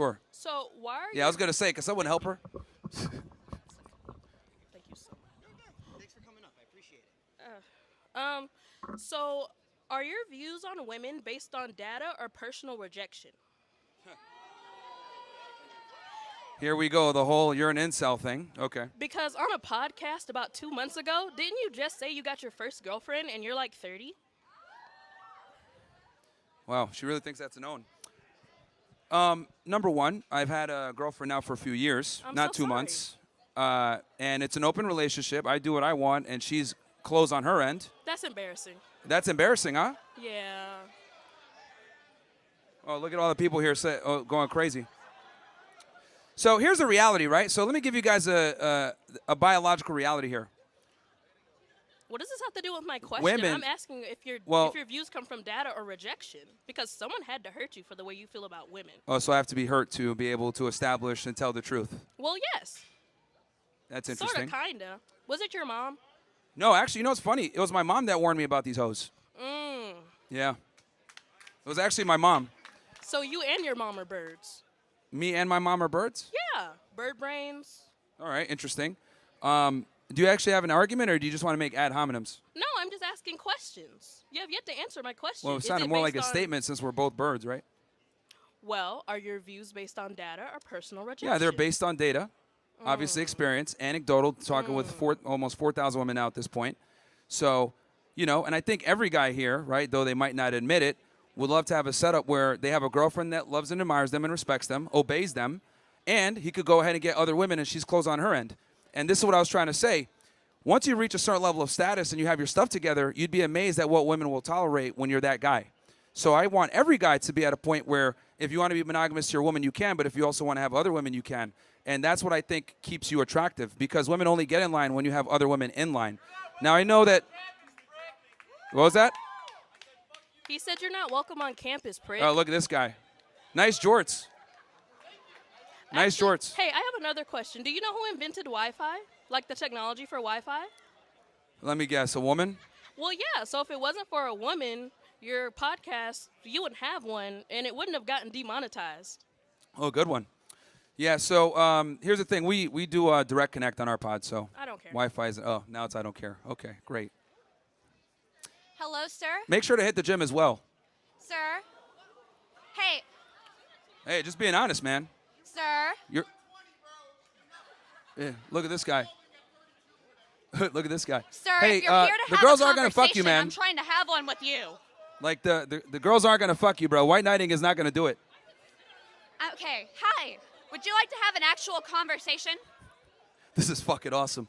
Sure. So why are Yeah, I was going to say, can someone help her? Thank you so much. Thanks for coming up. I appreciate it. So are your views on women based on data or personal rejection? Here we go, the whole you're an incel thing. Okay. Because on a podcast about 2 months ago, didn't you just say you got your first girlfriend and you're like 30? Wow, she really thinks that's a known. Number one, I've had a girlfriend now for a few years, I'm not so 2 months. And it's an open relationship. I do what I want, and she's closed on her end. That's embarrassing. That's embarrassing, huh? Yeah. Oh, look at all the people here going crazy. So here's the reality, right? So let me give you guys a biological reality here. What does this have to do with my question? Women- I'm asking if your views come from data or rejection, because someone had to hurt you for the way you feel about women. Oh, so I have to be hurt to be able to establish and tell the truth. Well, yes. That's interesting. Sorta, kinda. Was it your mom? No, actually, you know what's funny? It was my mom that warned me about these hoes. Mm. Yeah. It was actually my mom. So you and your mom are birds. Me and my mom are birds? Yeah. Bird brains. All right, interesting. Do you actually have an argument, or do you just want to make ad hominems? No, I'm just asking questions. You have yet to answer my question. Well, it Is sounded it more like a based on- statement since we're both birds, right? Well, are your views based on data or personal rejection? Yeah, they're based on data, obviously experience, anecdotal, talking with almost 4,000 women now at this point. So, and I think every guy here, right, though they might not admit it, would love to have a setup where they have a girlfriend that loves and admires them and respects them, obeys them, and he could go ahead and get other women and she's closed on her end. And this is what I was trying to say. Once you reach a certain level of status and you have your stuff together, you'd be amazed at what women will tolerate when you're that guy. So I want every guy to be at a point where if you want to be monogamous to your woman, you can, but if you also want to have other women, you can. And that's what I think keeps you attractive, because women only get in line when you have other women in line. Now, I know that... What was that? He said you're not welcome on campus, prick. Oh, look at this guy. Nice jorts. Nice Actually, jorts. Hey, I have another question. Do you know who invented Wi-Fi? Like the technology for Wi-Fi? Let me guess, a woman? Well, yeah. So if it wasn't for a woman, your podcast, you wouldn't have one, and it wouldn't have gotten demonetized. Oh, good one. Yeah, so here's the thing. We do direct connect on our pod, so I don't care. Wi-Fi is... Oh, now it's I don't care. Okay, great. Hello, sir. Make sure to hit the gym as well. Sir. Hey, Hey, just being honest, man. sir. You're... Yeah, look at this guy. Look at this guy. Sir, hey, if you're here to the have girls a aren't gonna fuck you, conversation, man. I'm trying to have one with you. Like the girls aren't gonna fuck you, bro. White knighting is not gonna do it. Okay, hi. Would you like to have an actual conversation? This is fucking awesome.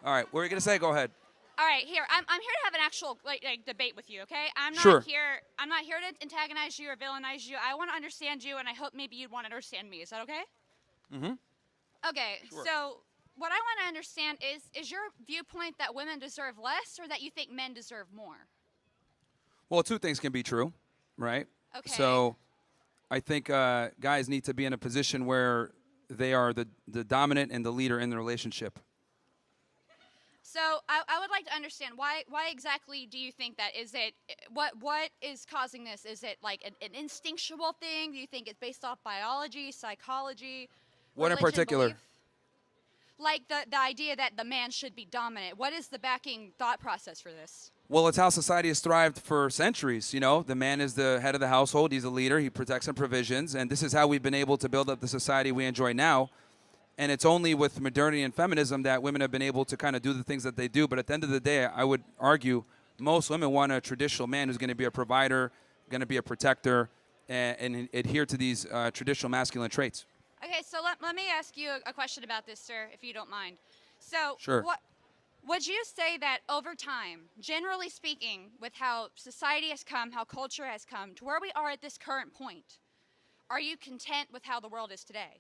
All right, what are you gonna say? Go ahead. All right, here. I'm here to have an actual like debate with you, okay? I'm not Sure. here. I'm not here to antagonize you or villainize you. I want to understand you, and I hope maybe you'd want to understand me. Is that okay? Mm-hmm. Okay. Sure. So what I want to understand is your viewpoint that women deserve less, or that you think men deserve more? Well, two things can be true, right? Okay. So I think guys need to be in a position where they are the dominant and the leader in the relationship. So I would like to understand why exactly do you think that? Is it what is causing this? Is it like an instinctual thing? Do you think it's based off biology, psychology? What in religion, particular? belief? Like the idea that the man should be dominant. What is the backing thought process for this? Well, it's how society has thrived for centuries. The man is the head of the household. He's a leader. He protects and provisions. And this is how we've been able to build up the society we enjoy now. And it's only with modernity and feminism that women have been able to kind of do the things that they do. But at the end of the day, I would argue most women want a traditional man who's going to be a provider, going to be a protector, and adhere to these traditional masculine traits. Okay, so let me ask you a question about this, sir, if you don't mind. So Sure. what would you say that over time, generally speaking, with how society has come, how culture has come, to where we are at this current point, are you content with how the world is today?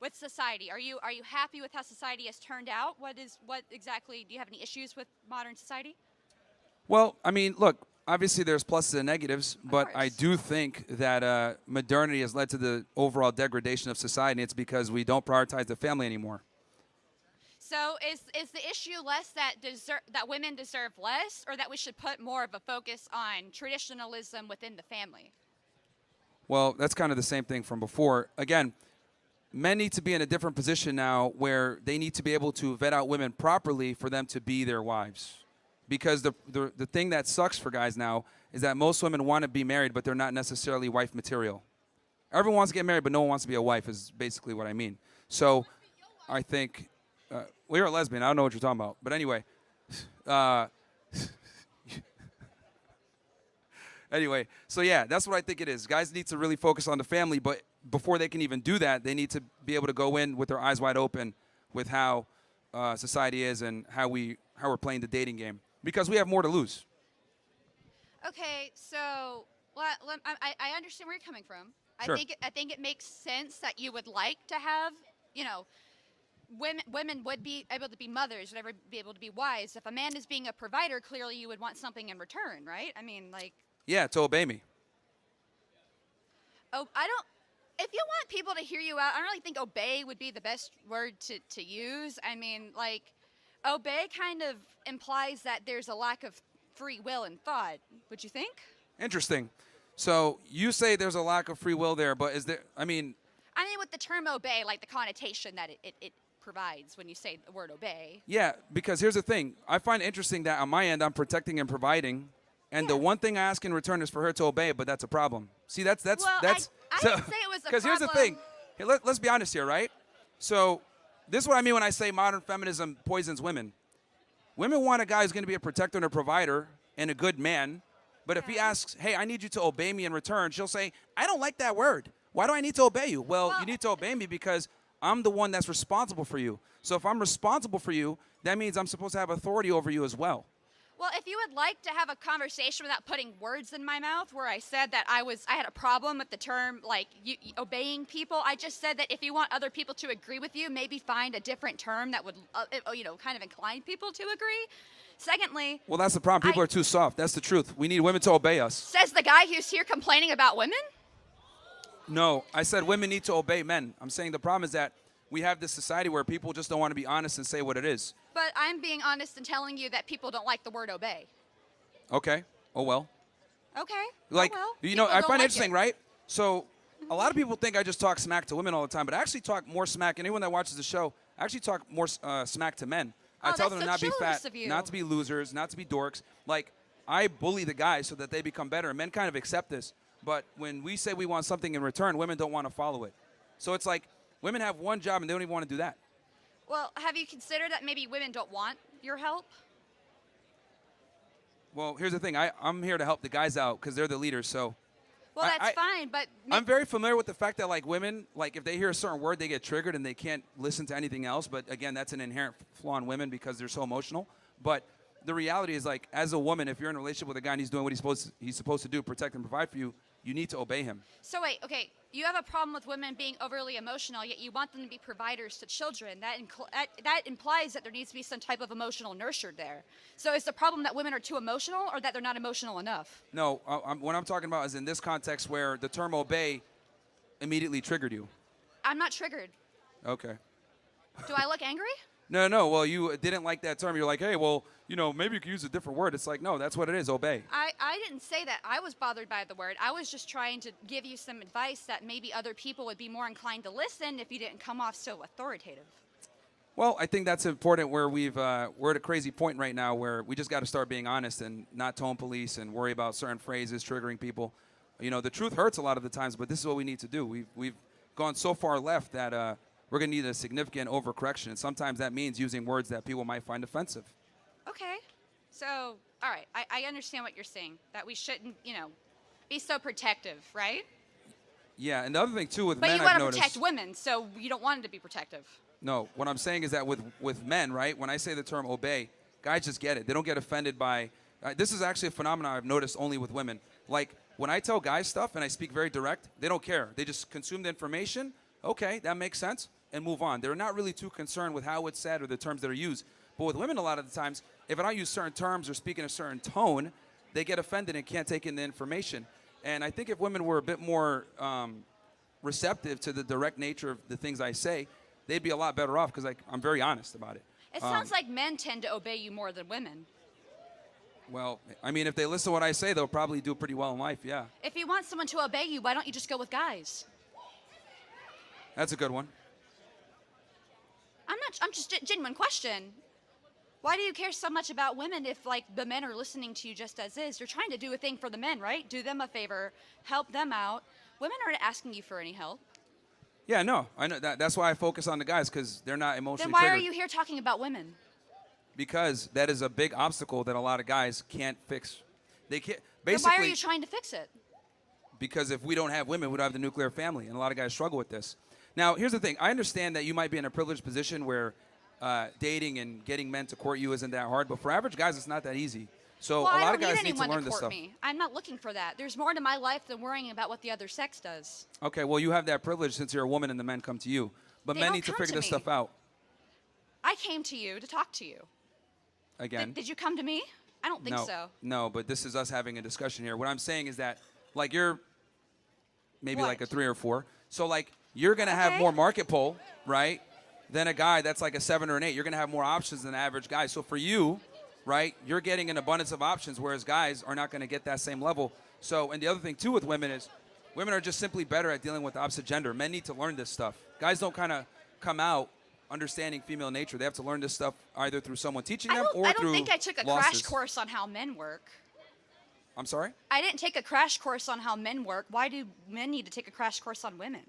With society, are you happy with how society has turned out? What exactly, do you have any issues with modern society? Well, I mean, look, obviously there's pluses and negatives, but I course. do think that modernity has led to the overall degradation of society. And it's because we don't prioritize the family anymore. So is the issue less that women deserve less, or that we should put more of a focus on traditionalism within the family? Well, that's kind of the same thing from before. Again, men need to be in a different position now where they need to be able to vet out women properly for them to be their wives. Because the thing that sucks for guys now is that most women want to be married, but they're not necessarily wife material. Everyone wants to get married, but no one wants to be a wife is basically what I mean. So I think, well, you're a lesbian. I don't know what you're talking about. But anyway, anyway, so yeah, that's what I think it is. Guys need to really focus on the family, but before they can even do that, they need to be able to go in with their eyes wide open with how society is and how we're playing the dating game, because we have more to lose. Okay, so I understand where you're coming from. Sure. I think it makes sense that you would like to have, you know, women would be able to be mothers, would ever be able to be wives. If a man is being a provider, clearly you would want something in return, right? I mean, like. Yeah, to obey me. Oh, I don't. If you want people to hear you out, I don't really think obey would be the best word to use. I mean, like, obey kind of implies that there's a lack of free will and thought. Would you think? Interesting. So you say there's a lack of free will there, but is there, I mean, with the term obey, like the connotation that it provides when you say the word obey. yeah, because here's the thing. I find it interesting that on my end, I'm protecting and providing, and the one thing I ask in return is for her to obey, but that's a problem. See, that's Well, I so, didn't say it was a because here's the thing. Here, let's be honest here, right? So this is what I mean when I say modern feminism poisons women. Women want a guy who's going to be a protector and a provider and a good man. But if he asks, hey, I need you to obey me in return, she'll say, I don't like that word. Why do I need to obey you? Well, you need to obey me because I'm the one that's responsible for you. So if I'm responsible for you, that means I'm supposed to have authority over you as well. Well, if you would like to have a conversation without putting words in my mouth, where I said that I had a problem with the term like obeying people, I just said that if you want other people to agree with you, maybe find a different term that would, kind of incline people to agree. Secondly, well, that's the problem. People are too soft. That's the truth. We need women to obey us. Says the guy who's here complaining about women? No, I said women need to obey men. I'm saying the problem is that we have this society where people just don't want to be honest and say what it is. But I'm being honest and telling you that people don't like the word obey. Okay. Oh, well. Okay. Like, oh, well. I People find don't it interesting, right? So a lot of people think I just talk smack to women all the time, but I actually talk more smack. Anyone that watches the show, I actually talk more smack to men. I tell them to not be fat, not to be losers, not to be dorks. Like, I bully the guys so that they become better. And men kind of accept this. But when we say we want something in return, women don't want to follow it. So it's like women have one job and they don't even want to do that. Well, have you considered that maybe women don't want your help? Well, here's the thing. I'm here to help the guys out because they're the leaders. So. Well, that's fine, but I'm very familiar with the fact that, like, women, like, if they hear a certain word, they get triggered and they can't listen to anything else. But, again, that's an inherent flaw in women because they're so emotional. But the reality is, like, as a woman, if you're in a relationship with a guy and he's doing what he's supposed to do, protect and provide for you, you need to obey him. So wait, okay, you have a problem with women being overly emotional, yet you want them to be providers to children. That implies that there needs to be some type of emotional nurture there. So is the problem that women are too emotional or that they're not emotional enough? No, what I'm talking about is in this context where the term obey immediately triggered you. I'm not triggered. Okay. Do I look angry? No. Well, you didn't like that term. You're like, hey, well, maybe you could use a different word. It's like, no, that's what it is, obey. I didn't say that. I was bothered by the word. I was just trying to give you some advice that maybe other people would be more inclined to listen if you didn't come off so authoritative. Well, I think that's important where we're at a crazy point right now where we just got to start being honest and not tone police and worry about certain phrases triggering people. The truth hurts a lot of the times, but this is what we need to do. We've gone so far left that we're going to need a significant overcorrection. And sometimes that means using words that people might find offensive. Okay. So, all right, I understand what you're saying, that we shouldn't, be so protective, right? Yeah, and the other thing, too, with but men, you want I've to noticed. protect women, so you don't want them to be protective. No, what I'm saying is that with men, right, when I say the term obey, guys just get it. They don't get offended by this is actually a phenomenon I've noticed only with women. Like, when I tell guys stuff and I speak very direct, they don't care. They just consume the information. Okay, that makes sense, and move on. They're not really too concerned with how it's said or the terms that are used. But with women, a lot of the times, if I don't use certain terms or speak in a certain tone, they get offended and can't take in the information. And I think if women were a bit more receptive to the direct nature of the things I say, they'd be a lot better off because I'm very honest about it. It sounds like men tend to obey you more than women. Well, I mean, if they listen to what I say, they'll probably do pretty well in life, yeah. If you want someone to obey you, why don't you just go with guys? That's a good one. I'm just a genuine question. Why do you care so much about women if, like, the men are listening to you just as is? You're trying to do a thing for the men, right? Do them a favor, help them out. Women aren't asking you for any help. Yeah, no, I know that's why I focus on the guys, because they're not emotionally Then why triggered. are you here talking about women? Because that is a big obstacle that a lot of guys can't fix. They can't. Then Basically, why are you trying to fix it? because if we don't have women, we don't have the nuclear family, and a lot of guys struggle with this. Now, here's the thing. I understand that you might be in a privileged position where dating and getting men to court you isn't that hard, but for average guys, it's not that easy. So Well, a lot I of don't guys need need to anyone learn to this court stuff. me. I'm not looking for that. There's more to my life than worrying about what the other sex does. Okay, well, you have that privilege since you're a woman and the men come to you. But They men don't need to come figure to this me. stuff out. I came to you to talk to you. Again. Did you come to me? I don't think no, so. No, but this is us having a discussion here. What I'm saying is that, like, you're maybe What? like a 3 or 4. So, like, you're going to have Okay. more market pull, right, than a guy that's like a 7 or an 8. You're going to have more options than the average guy. So for you, right, you're getting an abundance of options, whereas guys are not going to get that same level. So, and the other thing, too, with women is women are just simply better at dealing with the opposite gender. Men need to learn this stuff. Guys don't kind of come out understanding female nature. They have to learn this stuff either through someone teaching them or I through don't think I took a losses. crash course on how men work. I'm sorry? I didn't take a crash course on how men work. Why do men need to take a crash course on women?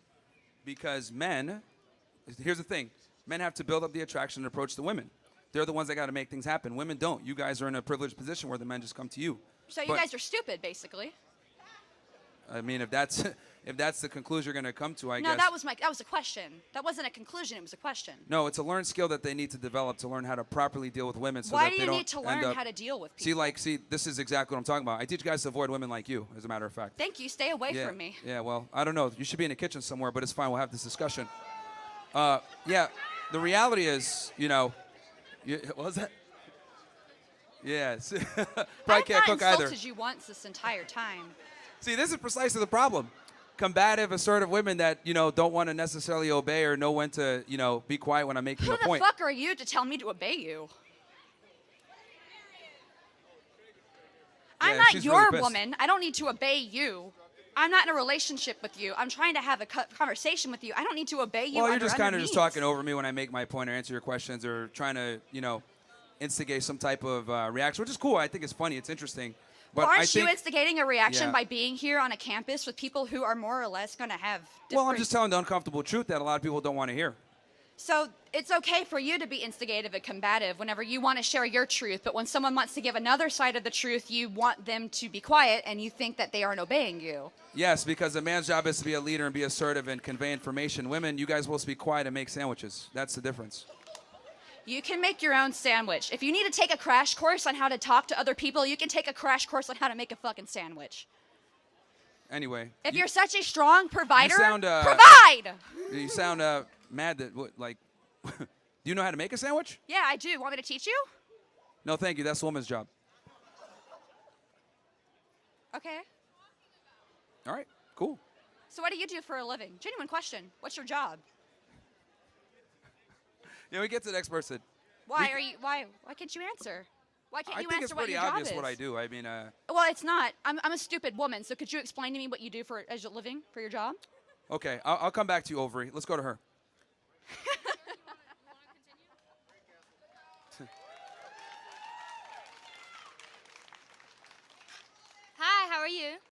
Because men, here's the thing, men have to build up the attraction and approach the women. They're the ones that got to make things happen. Women don't. You guys are in a privileged position where the men just come to you. So you But, guys are stupid, basically. I mean, if that's if that's the conclusion you're going to come to, I No, guess. that was a question. That wasn't a conclusion. It was a question. No, it's a learned skill that they need to develop to learn how to properly deal with women. So Why that do they you don't need to end learn up- how to deal with people? See, this is exactly what I'm talking about. I teach guys to avoid women like you, as a matter of fact. Thank you. Stay away Yeah, from me. yeah. Well, I don't know. You should be in the kitchen somewhere, but it's fine. We'll have this discussion. Yeah. The reality is, what was that? Yes. Probably I've can't not cook either. insulted you once this entire time. See, this is precisely the problem. Combative, assertive women that, don't want to necessarily obey or know when to, be quiet when I'm making Who a the point. fuck are you to tell me to obey you? I'm Yeah, not she's your really pissed. woman. I don't need to obey you. I'm not in a relationship with you. I'm trying to have a conversation with you. I don't need to obey you. Well, you're under just kind of means. just talking over me when I make my point or answer your questions or trying to, instigate some type of reaction, which is cool. I think it's funny. It's interesting. But Well, I aren't you think, instigating a reaction Yeah. by being here on a campus with people who are more or less going to have different... well, I'm just telling the uncomfortable truth that a lot of people don't want to hear. So it's okay for you to be instigative and combative whenever you want to share your truth, but when someone wants to give another side of the truth, you want them to be quiet and you think that they aren't obeying you. Yes, because a man's job is to be a leader and be assertive and convey information. Women, you guys are supposed to be quiet and make sandwiches. That's the difference. You can make your own sandwich. If you need to take a crash course on how to talk to other people, you can take a crash course on how to make a fucking sandwich. Anyway. If you're such a strong provider, sound, provide! You sound mad that, do you know how to make a sandwich? Yeah, I do. Want me to teach you? No, thank you. That's a woman's job. Okay. All right, cool. So what do you do for a living? Genuine question. What's your job? Yeah, we get to the next person. Why can't you answer? Why can't I you think it's answer what pretty your job obvious is? what I do. I mean, Well, it's not. I'm a stupid woman, so could you explain to me what you do as a living for your job? okay, I'll come back to you, Ovary. Let's go to her. Hi, how are you?